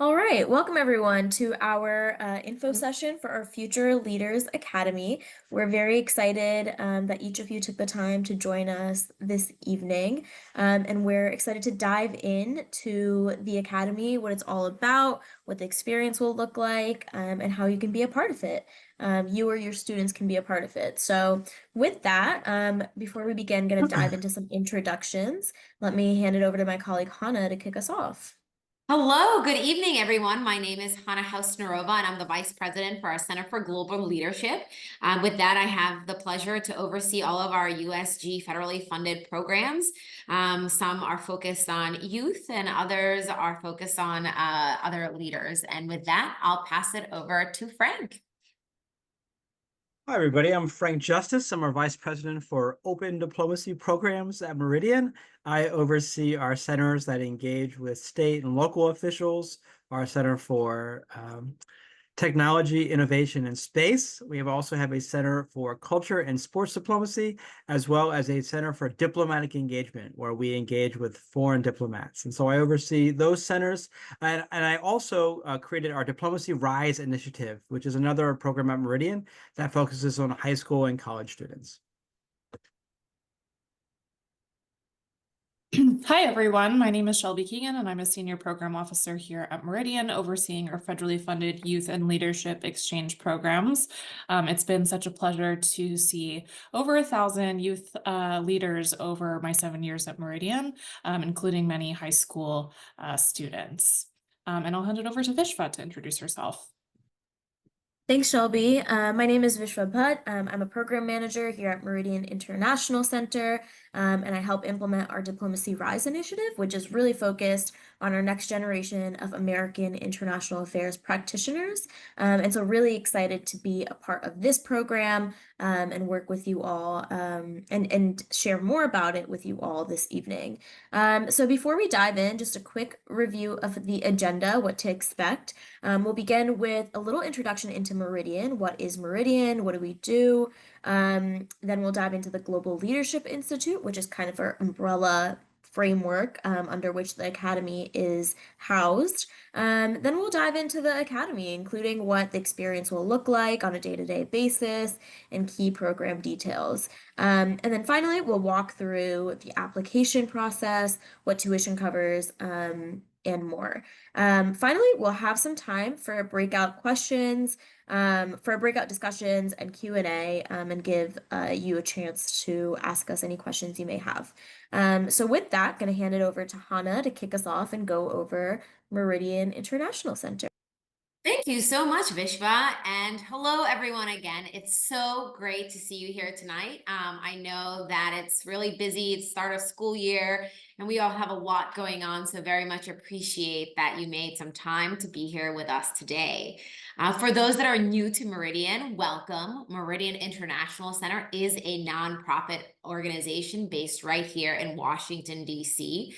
All right, welcome everyone to our info session for our Future Leaders Academy. We're very excited that each of you took the time to join us this evening, and we're excited to dive in to the Academy, what it's all about, what the experience will look like, and how you can be a part of it. You or your students can be a part of it. So, with that, before we begin, going to dive into some introductions. Let me hand it over to my colleague Hannah to kick us off. Hello, good evening, everyone. My name is Hannah Hausnerova, and I'm the Vice President for our Center for Global Leadership. With that, I have the pleasure to oversee all of our USG federally funded programs. Some are focused on youth, and others are focused on other leaders. And with that, I'll pass it over to Frank. Hi, everybody. I'm Frank Justice. I'm our Vice President for Open Diplomacy Programs at Meridian. I oversee our centers that engage with state and local officials, our Center for Technology, Innovation, and Space. We also have a Center for Culture and Sports Diplomacy, as well as a Center for Diplomatic Engagement, where we engage with foreign diplomats. And so I oversee those centers. And I also created our Diplomacy Rise initiative, which is another program at Meridian that focuses on high school and college students. Hi, everyone. My name is Shelby Keegan, and I'm a Senior Program Officer here at Meridian, overseeing our federally funded youth and leadership exchange programs. It's been such a pleasure to see over 1,000 youth leaders over my 7 years at Meridian, including many high school students. And I'll hand it over to Vishva to introduce herself. Thanks, Shelby. My name is Vishwa Bhatt. I'm a program manager here at Meridian International Center, and I help implement our Diplomacy Rise initiative, which is really focused on our next generation of American international affairs practitioners. And so really excited to be a part of this program and work with you all and share more about it with you all this evening. So before we dive in, just a quick review of the agenda, what to expect. We'll begin with a little introduction into Meridian. What is Meridian? What do we do? Then we'll dive into the Global Leadership Institute, which is kind of our umbrella framework under which the Academy is housed. Then we'll dive into the Academy, including what the experience will look like on a day-to-day basis and key program details. And then finally, we'll walk through the application process, what tuition covers, and more. Finally, we'll have some time for breakout questions, for breakout discussions and Q&A, and give you a chance to ask us any questions you may have. So with that, going to hand it over to Hannah to kick us off and go over Meridian International Center. Thank you so much, Vishva. And hello, everyone, again. It's so great to see you here tonight. I know that it's really busy. It's start of school year, and we all have a lot going on. So very much appreciate that you made some time to be here with us today. For those that are new to Meridian, welcome. Meridian International Center is a nonprofit organization based right here in Washington, D.C.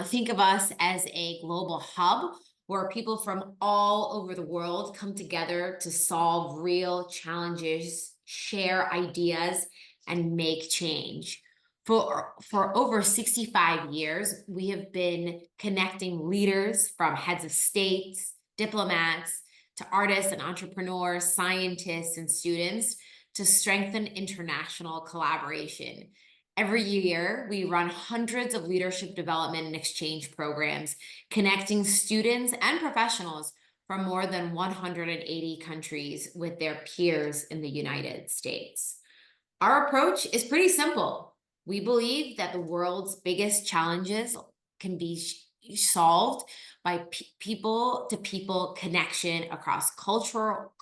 Think of us as a global hub where people from all over the world come together to solve real challenges, share ideas, and make change. For over 65 years, we have been connecting leaders from heads of states, diplomats, to artists and entrepreneurs, scientists, and students to strengthen international collaboration. Every year, we run hundreds of leadership development and exchange programs, connecting students and professionals from more than 180 countries with their peers in the United States. Our approach is pretty simple. We believe that the world's biggest challenges can be solved by people-to-people connection across cultures.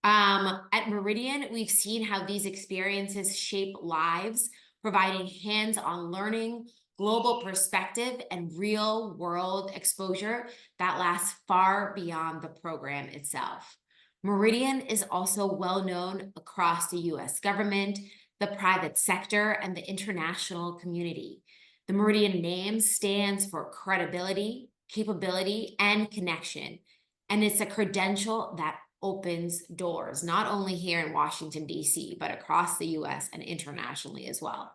At Meridian, we've seen how these experiences shape lives, providing hands-on learning, global perspective, and real-world exposure that lasts far beyond the program itself. Meridian is also well known across the U.S. government, the private sector, and the international community. The Meridian name stands for credibility, capability, and connection, and it's a credential that opens doors, not only here in Washington, D.C., but across the U.S. and internationally as well.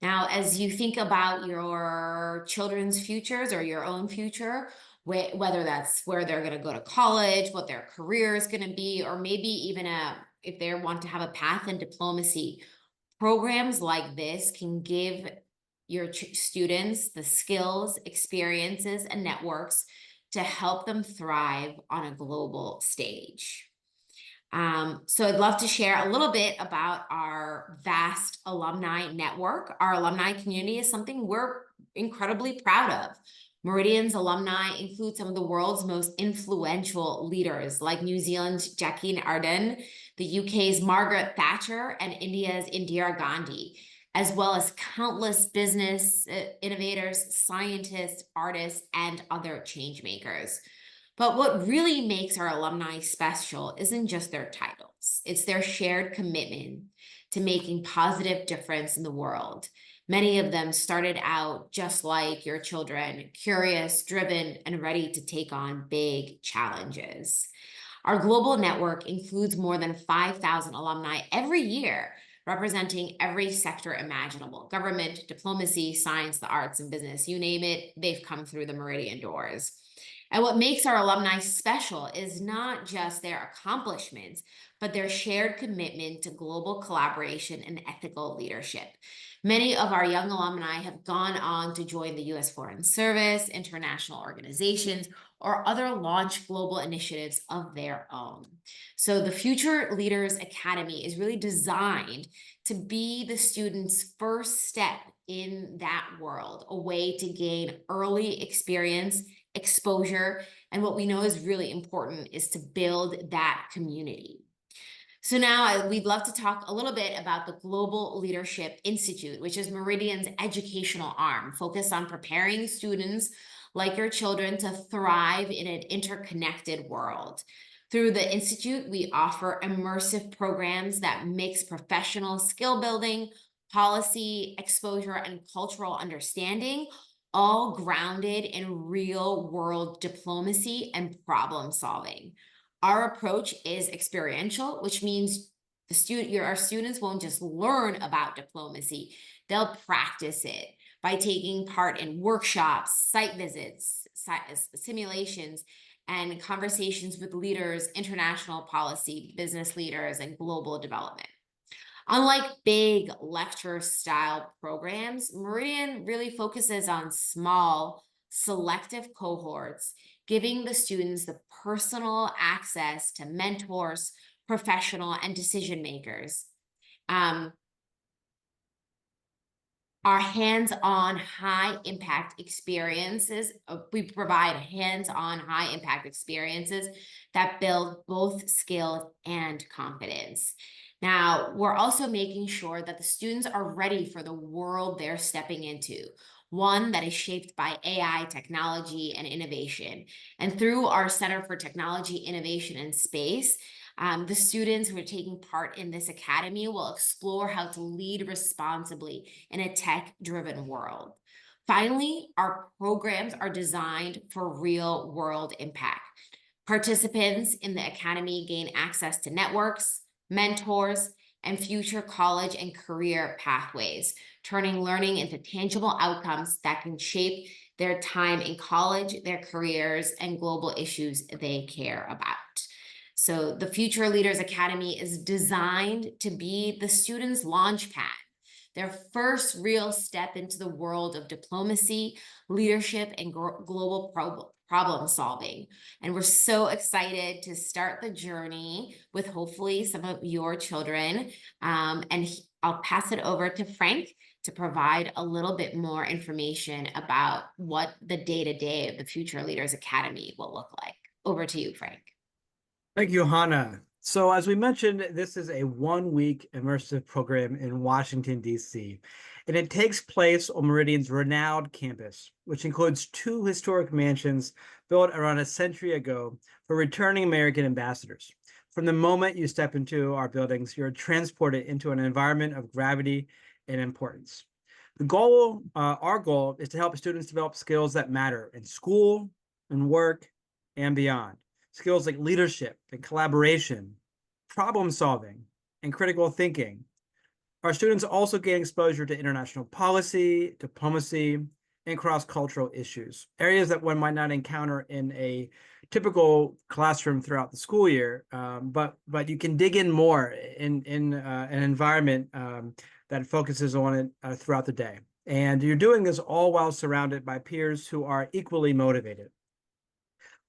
Now, as you think about your children's futures or your own future, whether that's where they're going to go to college, what their career is going to be, or maybe even if they want to have a path in diplomacy, programs like this can give your students the skills, experiences, and networks to help them thrive on a global stage. So I'd love to share a little bit about our vast alumni network. Our alumni community is something we're incredibly proud of. Meridian's alumni include some of the world's most influential leaders, like New Zealand's Jackie Ardern, the UK's Margaret Thatcher, and India's Indira Gandhi, as well as countless business innovators, scientists, artists, and other change makers. But what really makes our alumni special isn't just their titles, it's their shared commitment to making positive difference in the world. Many of them started out just like your children, curious, driven, and ready to take on big challenges. Our global network includes more than 5,000 alumni every year, representing every sector imaginable: government, diplomacy, science, the arts, and business. You name it, they've come through the Meridian doors. And what makes our alumni special is not just their accomplishments, but their shared commitment to global collaboration and ethical leadership. Many of our young alumni have gone on to join the U.S. Foreign Service, international organizations, or other launch global initiatives of their own. So the Future Leaders Academy is really designed to be the student's first step in that world, a way to gain early experience, exposure, and what we know is really important is to build that community. So now we'd love to talk a little bit about the Global Leadership Institute, which is Meridian's educational arm, focused on preparing students like your children to thrive in an interconnected world. Through the Institute, we offer immersive programs that mix professional skill building, policy, exposure, and cultural understanding, all grounded in real world diplomacy and problem solving. Our approach is experiential, which means our students won't just learn about diplomacy, they'll practice it by taking part in workshops, site visits, simulations, and conversations with leaders, international policy, business leaders, and global development. Unlike big lecture style programs, Meridian really focuses on small, selective cohorts, giving the students the personal access to mentors, professional, and decision makers. Our hands-on high impact experiences, we provide hands-on high impact experiences that build both skills and confidence. Now, we're also making sure that the students are ready for the world they're stepping into, one that is shaped by AI, technology, and innovation. And through our Center for Technology, Innovation, and Space, the students who are taking part in this academy will explore how to lead responsibly in a tech-driven world. Finally, our programs are designed for real-world impact. Participants in the academy gain access to networks, mentors, and future college and career pathways, turning learning into tangible outcomes that can shape their time in college, their careers, and global issues they care about. So the Future Leaders Academy is designed to be the students' launch pad, their first real step into the world of diplomacy, leadership, and global problem solving. And we're so excited to start the journey with hopefully some of your children. And I'll pass it over to Frank to provide a little bit more information about what the day-to-day of the Future Leaders Academy will look like. Over to you, Frank. Thank you, Hannah. So as we mentioned, this is a one-week immersive program in Washington, D.C., and it takes place on Meridian's renowned campus, which includes 2 historic mansions built around a century ago for returning American ambassadors. From the moment you step into our buildings, you're transported into an environment of gravity and importance. Our goal is to help students develop skills that matter in school, in work, and beyond. Skills like leadership and collaboration, problem solving, and critical thinking. Our students also gain exposure to international policy, diplomacy, and cross-cultural issues, areas that one might not encounter in a typical classroom throughout the school year, but you can dig in more in an environment that focuses on it throughout the day. And you're doing this all while surrounded by peers who are equally motivated.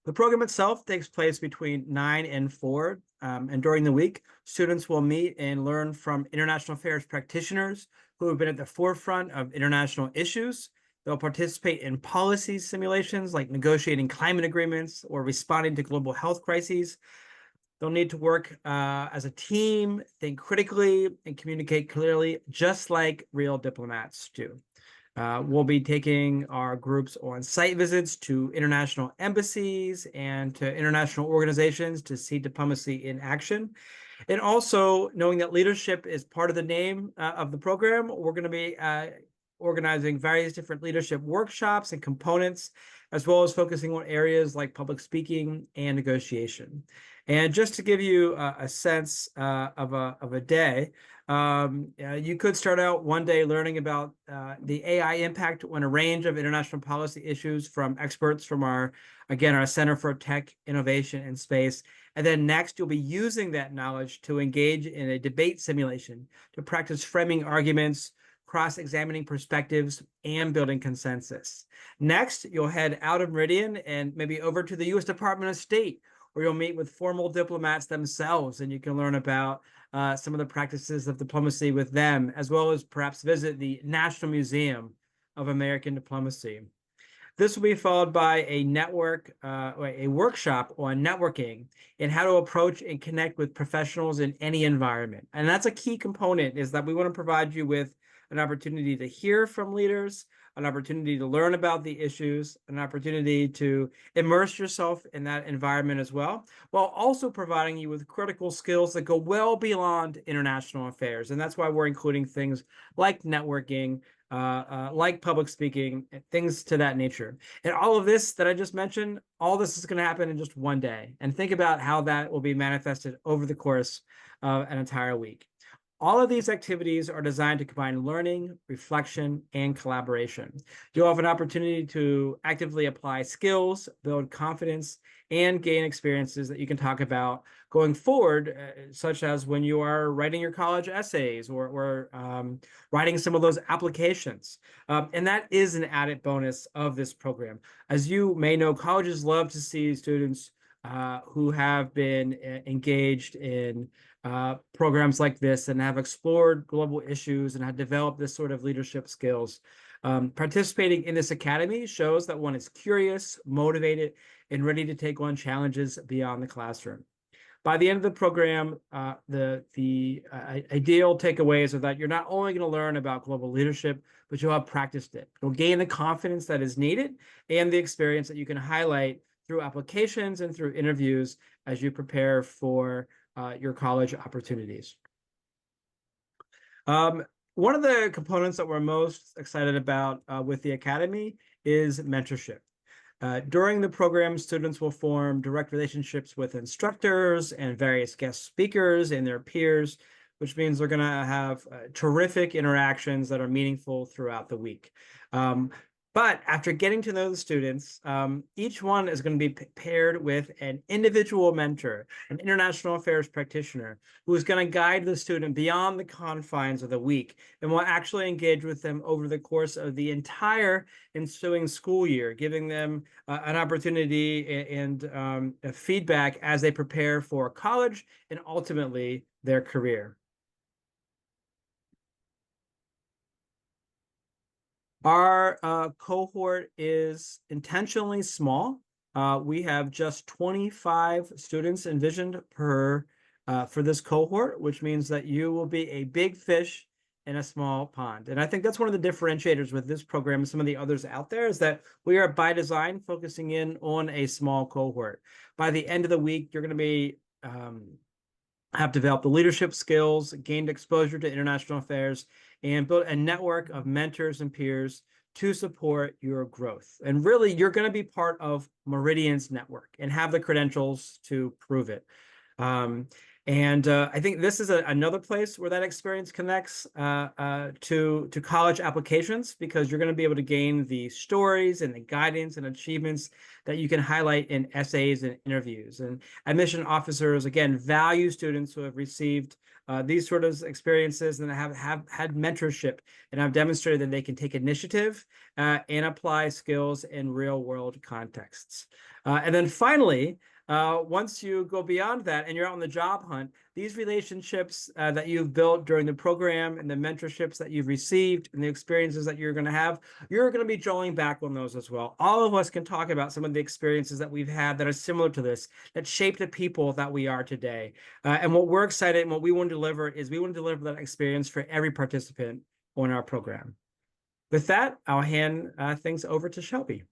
The program itself takes place between 9 and 4, and during the week, students will meet and learn from international affairs practitioners who have been at the forefront of international issues. They'll participate in policy simulations like negotiating climate agreements or responding to global health crises. They'll need to work as a team, think critically, and communicate clearly, just like real diplomats do. We'll be taking our groups on site visits to international embassies and to international organizations to see diplomacy in action. And also, knowing that leadership is part of the name of the program, we're going to be organizing various different leadership workshops and components, as well as focusing on areas like public speaking and negotiation. And just to give you a sense of a day, you could start out one day learning about the AI impact on a range of international policy issues from experts from our Center for Tech Innovation and Space. And then next, you'll be using that knowledge to engage in a debate simulation to practice framing arguments, cross-examining perspectives, and building consensus. Next, you'll head out of Meridian and maybe over to the U.S. Department of State, where you'll meet with formal diplomats themselves, and you can learn about some of the practices of diplomacy with them, as well as perhaps visit the National Museum of American Diplomacy. This will be followed by a workshop on networking and how to approach and connect with professionals in any environment. And that's a key component, is that we want to provide you with an opportunity to hear from leaders, an opportunity to learn about the issues, an opportunity to immerse yourself in that environment as well, while also providing you with critical skills that go well beyond international affairs. And that's why we're including things like networking, like public speaking, things to that nature. And all of this that I just mentioned, all this is going to happen in just one day. And think about how that will be manifested over the course of an entire week. All of these activities are designed to combine learning, reflection, and collaboration. You'll have an opportunity to actively apply skills, build confidence, and gain experiences that you can talk about going forward, such as when you are writing your college essays or writing some of those applications. And that is an added bonus of this program. As you may know, colleges love to see students who have been engaged in programs like this and have explored global issues and have developed this sort of leadership skills. Participating in this academy shows that one is curious, motivated, and ready to take on challenges beyond the classroom. By the end of the program, the ideal takeaways are that you're not only going to learn about global leadership, but you'll have practiced it. You'll gain the confidence that is needed and the experience that you can highlight through applications and through interviews as you prepare for your college opportunities. One of the components that we're most excited about with the Academy is mentorship. During the program, students will form direct relationships with instructors and various guest speakers and their peers, which means they're going to have terrific interactions that are meaningful throughout the week. But after getting to know the students, each one is going to be paired with an individual mentor, an international affairs practitioner, who is going to guide the student beyond the confines of the week and will actually engage with them over the course of the entire ensuing school year, giving them an opportunity and feedback as they prepare for college and ultimately their career. Our cohort is intentionally small. We have just 25 students envisioned for this cohort, which means that you will be a big fish in a small pond. And I think that's one of the differentiators with this program and some of the others out there, is that we are by design focusing in on a small cohort. By the end of the week, you're going to be have developed the leadership skills, gained exposure to international affairs, and built a network of mentors and peers to support your growth. And really, you're going to be part of Meridian's network and have the credentials to prove it. And I think this is another place where that experience connects to college applications, because you're going to be able to gain the stories and the guidance and achievements that you can highlight in essays and interviews. And admission officers, again, value students who have received these sort of experiences and have had mentorship and have demonstrated that they can take initiative and apply skills in real world contexts. And then finally, once you go beyond that and you're out on the job hunt, these relationships that you've built during the program and the mentorships that you've received and the experiences that you're going to have, you're going to be drawing back on those as well. All of us can talk about some of the experiences that we've had that are similar to this, that shape the people that we are today. And what we're excited and what we want to deliver is we want to deliver that experience for every participant on our program. With that, I'll hand things over to Shelby.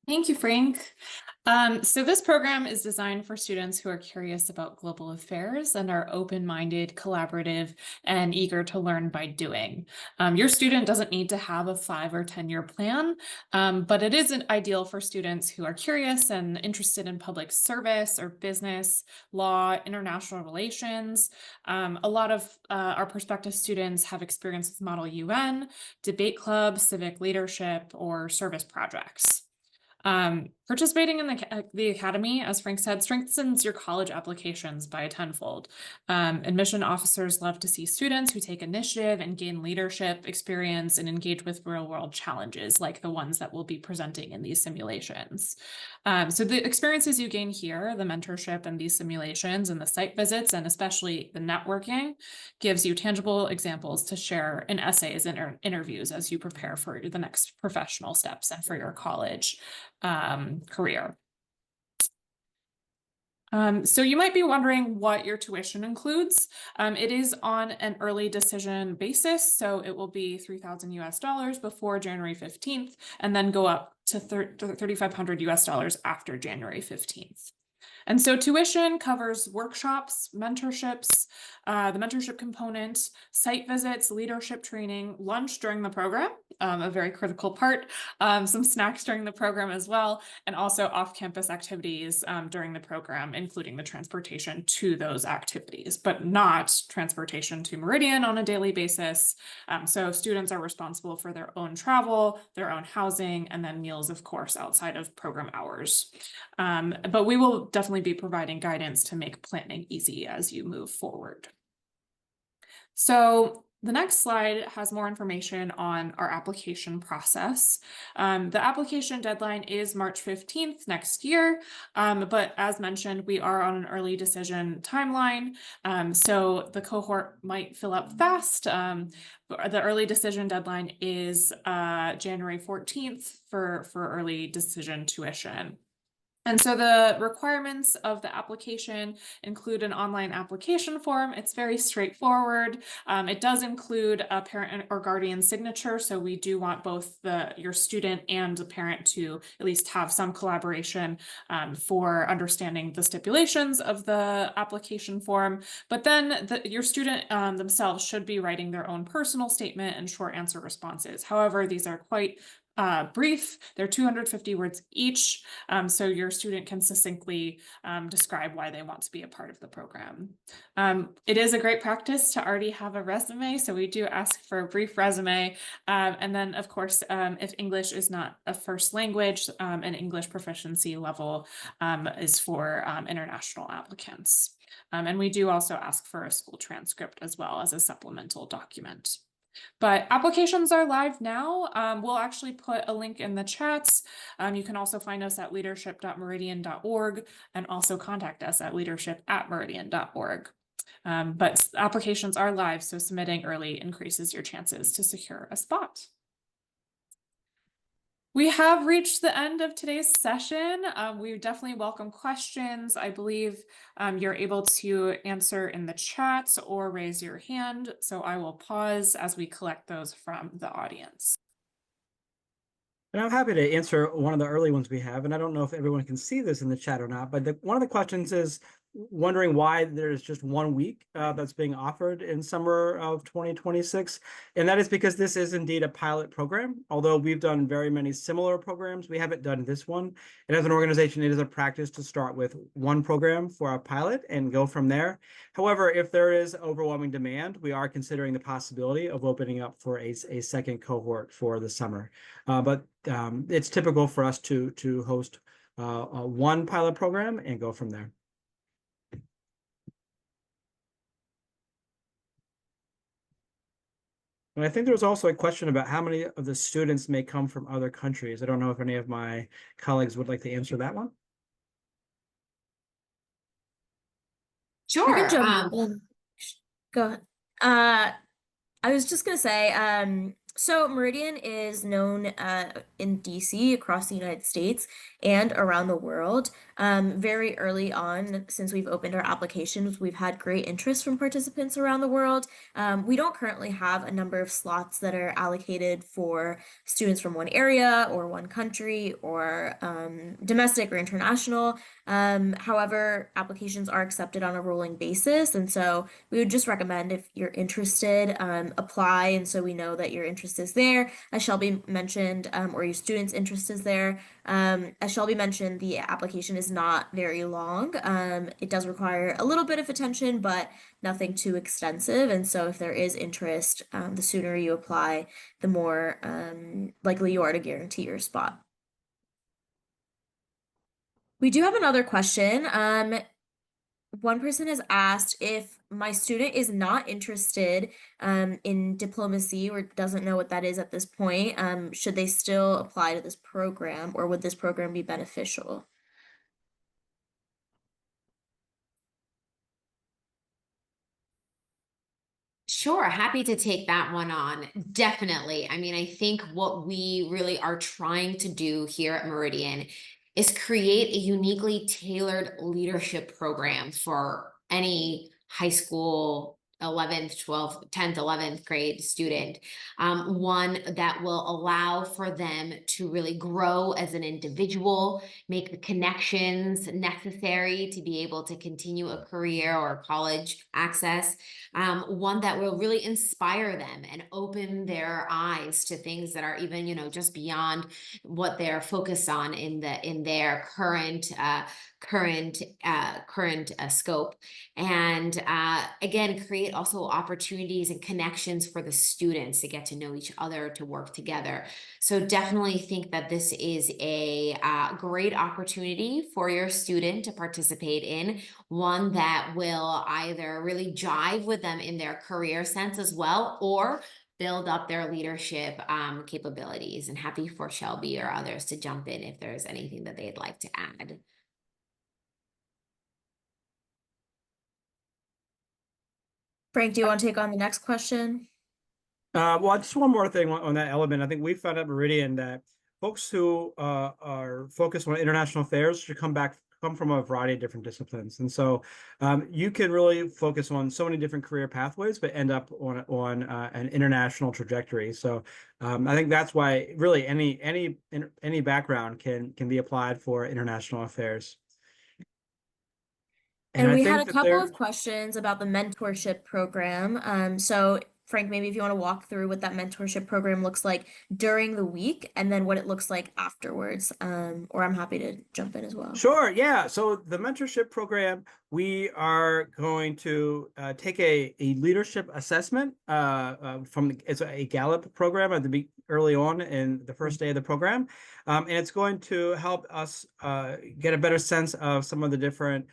Thank you, Frank. So this program is designed for students who are curious about global affairs and are open-minded, collaborative, and eager to learn by doing. Your student doesn't need to have a 5 or 10-year plan, but it isn't ideal for students who are curious and interested in public service or business, law, international relations. A lot of our prospective students have experience with Model UN, debate clubs, civic leadership, or service projects. Participating in the academy, as Frank said, strengthens your college applications by a tenfold. Admission officers love to see students who take initiative and gain leadership experience and engage with real world challenges like the ones that we'll be presenting in these simulations. So the experiences you gain here, the mentorship and these simulations and the site visits, and especially the networking, gives you tangible examples to share in essays and interviews as you prepare for the next professional steps and for your college career. So you might be wondering what your tuition includes. It is on an early decision basis, so it will be $3,000 before January 15th, and then go up to $3,500 after January 15th. And so tuition covers workshops, mentorships, the mentorship component, site visits, leadership training, lunch during the program, a very critical part, some snacks during the program as well, and also off-campus activities during the program, including the transportation to those activities, but not transportation to Meridian on a daily basis. So students are responsible for their own travel, their own housing, and then meals, of course, outside of program hours. But we will definitely be providing guidance to make planning easy as you move forward. So the next slide has more information on our application process. The application deadline is March 15th next year, but as mentioned, we are on an early decision timeline, so the cohort might fill up fast. The early decision deadline is January 14th for early decision tuition. And so the requirements of the application include an online application form. It's very straightforward. It does include a parent or guardian signature. So we do want both your student and the parent to at least have some collaboration for understanding the stipulations of the application form. But then your student themselves should be writing their own personal statement and short answer responses. However, these are quite brief. They're 250 words each, so your student can succinctly describe why they want to be a part of the program. It is a great practice to already have a resume, so we do ask for a brief resume. And then, of course, if English is not a first language, an English proficiency level is for international applicants. And we do also ask for a school transcript as well as a supplemental document. But applications are live now. We'll actually put a link in the chats. You can also find us at leadership.meridian.org and also contact us at leadership@meridian.org. But applications are live, so submitting early increases your chances to secure a spot. We have reached the end of today's session. We definitely welcome questions. I believe you're able to answer in the chat or raise your hand. So I will pause as we collect those from the audience. And I'm happy to answer one of the early ones we have. And I don't know if everyone can see this in the chat or not, but one of the questions is, wondering why there's just 1 week that's being offered in summer of 2026. And that is because this is indeed a pilot program. Although we've done very many similar programs, we haven't done this one. And as an organization, it is a practice to start with one program for a pilot and go from there. However, if there is overwhelming demand, we are considering the possibility of opening up for a second cohort for the summer. But it's typical for us to host one pilot program and go from there. And I think there was also a question about how many of the students may come from other countries. I don't know if any of my colleagues would like to answer that one. I can Sure. jump in. Go ahead. I was just gonna say, so Meridian is known in DC, across the United States, and around the world. Very early on, since we've opened our applications, we've had great interest from participants around the world. We don't currently have a number of slots that are allocated for students from one area or one country or domestic or international. However, applications are accepted on a rolling basis, and so we would just recommend, if you're interested, apply, and so we know that your interest is there, as Shelby mentioned, or your student's interest is there. As Shelby mentioned, the application is not very long. It does require a little bit of attention, but nothing too extensive. And so if there is interest, the sooner you apply, the more likely you are to guarantee your spot. We do have another question. One person has asked, if my student is not interested in diplomacy or doesn't know what that is at this point, should they still apply to this program, or would this program be beneficial? Sure, happy to take that one on. Definitely. I mean, I think what we really are trying to do here at Meridian is create a uniquely tailored leadership program for any high school 11th, 12th, 10th, 11th grade student. One that will allow for them to really grow as an individual, make the connections necessary to be able to continue a career or college access. One that will really inspire them and open their eyes to things that are even, just beyond what they're focused on in their current scope. And again, create also opportunities and connections for the students to get to know each other, to work together. So definitely think that this is a great opportunity for your student to participate in, one that will either really jive with them in their career sense as well, or build up their leadership capabilities. And happy for Shelby or others to jump in if there's anything that they'd like to add. Frank, do you want to take on the next question? Well, just one more thing on that element. I think we found at Meridian that folks who are focused on international affairs should come from a variety of different disciplines. And so you can really focus on so many different career pathways, but end up on an international trajectory. So I think that's why really any background can be applied for international affairs. And I we think had a that couple of questions about the mentorship program. So Frank, maybe if you want to walk through what that mentorship program looks like during the week, and then what it looks like afterwards. Or I'm happy to jump in as well. Sure, yeah. So the mentorship program, we are going to take a leadership assessment it's a Gallup program at the early on in the first day of the program, and it's going to help us get a better sense of some of the different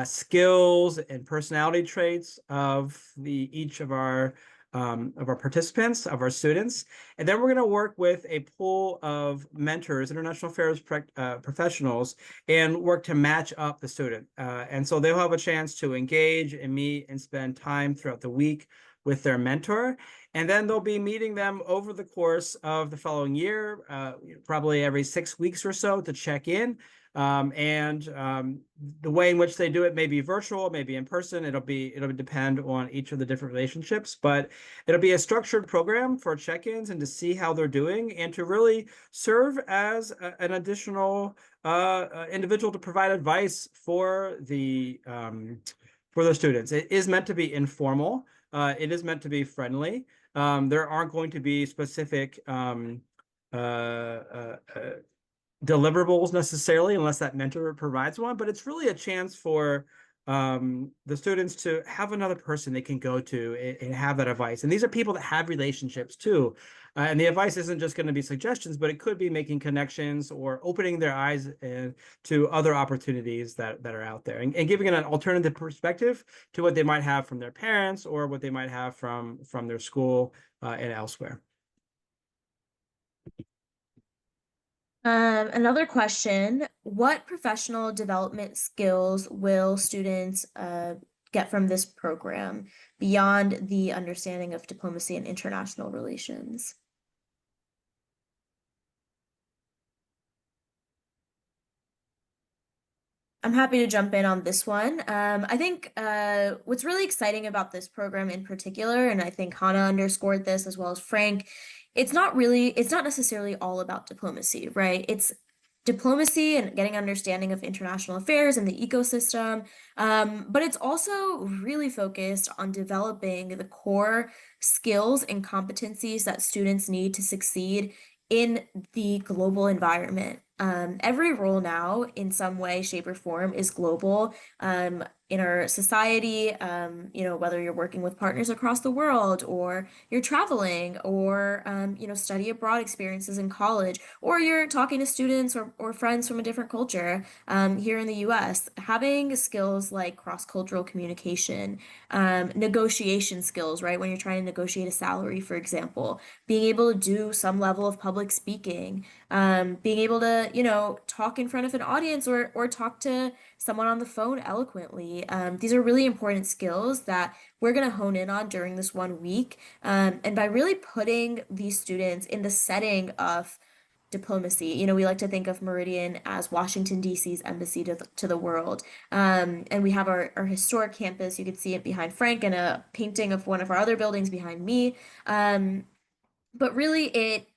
skills and personality traits of each of our participants, of our students. And then we're going to work with a pool of mentors, international affairs professionals, and work to match up the student. And so they'll have a chance to engage and meet and spend time throughout the week with their mentor. And then they'll be meeting them over the course of the following year, probably every 6 weeks or so to check in. The way in which they do it may be virtual, maybe in person. It'll depend on each of the different relationships, but it'll be a structured program for check-ins and to see how they're doing and to really serve as an additional individual to provide advice for the students. It is meant to be informal. It is meant to be friendly. There aren't going to be specific deliverables necessarily, unless that mentor provides one, but it's really a chance for the students to have another person they can go to and have that advice. And these are people that have relationships too. And the advice isn't just going to be suggestions, but it could be making connections or opening their eyes to other opportunities that are out there and giving it an alternative perspective to what they might have from their parents or what they might have from their school and elsewhere. Another question, what professional development skills will students get from this program beyond the understanding of diplomacy and international relations? I'm happy to jump in on this one. I think what's really exciting about this program in particular, and I think Hannah underscored this as well as Frank, it's not necessarily all about diplomacy, right? It's diplomacy and getting understanding of international affairs and the ecosystem, but it's also really focused on developing the core skills and competencies that students need to succeed in the global environment. Every role now, in some way, shape, or form, is global in our society. Whether you're working with partners across the world, or you're traveling, or study abroad experiences in college, or you're talking to students or friends from a different culture here in the U.S. Having skills like cross-cultural communication, negotiation skills, right? When you're trying to negotiate a salary, for example, being able to do some level of public speaking, being able to, talk in front of an audience or talk to someone on the phone eloquently. These are really important skills that we're going to hone in on during this 1 week. And by really putting these students in the setting of diplomacy, we like to think of Meridian as Washington, D.C.'s embassy to the world. And we have our historic campus. You can see it behind Frank and a painting of one of our other buildings behind me. But really,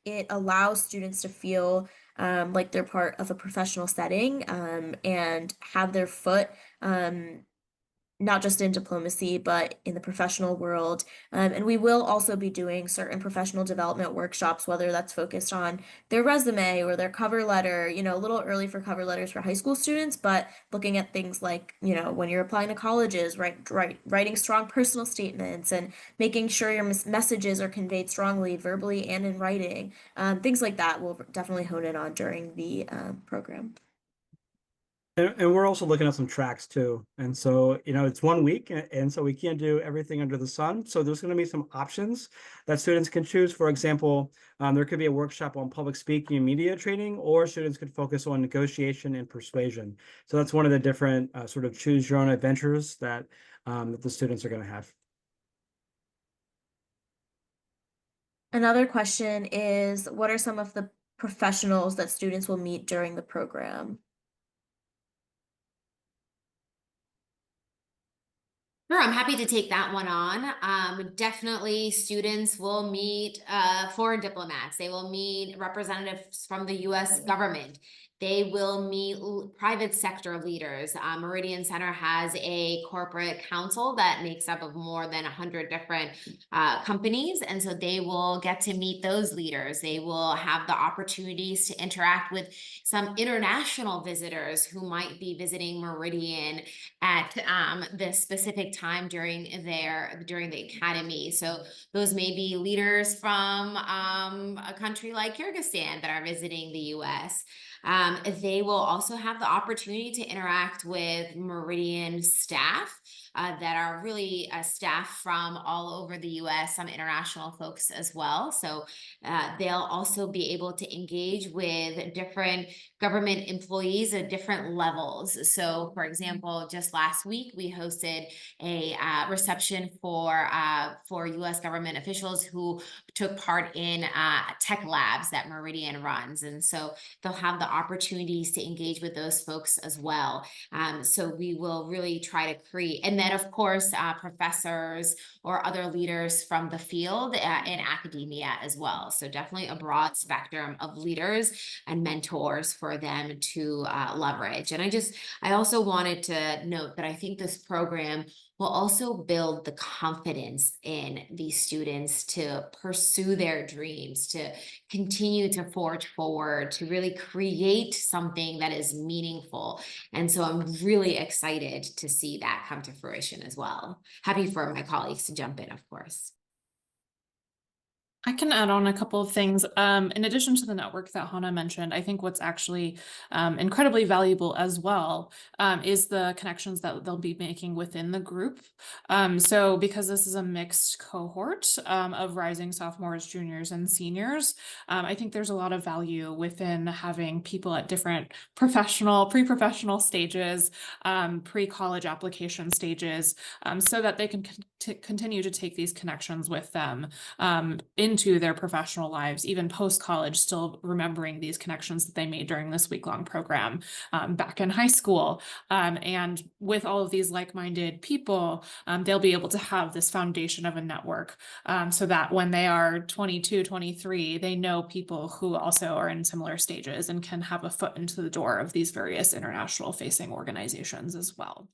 it allows students to feel like they're part of a professional setting and have their foot not just in diplomacy, but in the professional world. And we will also be doing certain professional development workshops, whether that's focused on their resume or their cover letter, a little early for cover letters for high school students, but looking at things like, when you're applying to colleges, writing strong personal statements and making sure your messages are conveyed strongly, verbally and in writing. Things like that we'll definitely hone in on during the program. And we're also looking at some tracks too. And so, it's 1 week, and so we can't do everything under the sun. So there's going to be some options that students can choose. For example, there could be a workshop on public speaking and media training, or students could focus on negotiation and persuasion. So that's one of the different sort of choose your own adventures that the students are going to have. Another question is, what are some of the professionals that students will meet during the program? Sure, I'm happy to take that one on. Definitely students will meet foreign diplomats. They will meet representatives from the US government. They will meet private sector leaders. Meridian Center has a corporate council that makes up of more than 100 different companies. And so they will get to meet those leaders. They will have the opportunities to interact with some international visitors who might be visiting Meridian at this specific time during the academy. So those may be leaders from a country like Kyrgyzstan that are visiting the US. They will also have the opportunity to interact with Meridian staff that are really staff from all over the US, some international folks as well. So they'll also be able to engage with different government employees at different levels. So, for example, just last week we hosted a reception for U.S. government officials who took part in tech labs that Meridian runs, and so they'll have the opportunities to engage with those folks as well. So we will really try to create, and then of course, professors or other leaders from the field in academia as well. So definitely a broad spectrum of leaders and mentors for them to leverage. And I also wanted to note that I think this program will also build the confidence in these students to pursue their dreams, to continue to forge forward, to really create something that is meaningful. And so I'm really excited to see that come to fruition as well. Happy for my colleagues to jump in, of course. I can add on a couple of things. In addition to the network that Hannah mentioned, I think what's actually incredibly valuable as well is the connections that they'll be making within the group. So because this is a mixed cohort of rising sophomores, juniors, and seniors, I think there's a lot of value within having people at different pre-professional stages, pre-college application stages, so that they can continue to take these connections with them into their professional lives, even post-college, still remembering these connections that they made during this week-long program back in high school. And with all of these like-minded people, they'll be able to have this foundation of a network so that when they are 22, 23, they know people who also are in similar stages and can have a foot into the door of these various international facing organizations as well.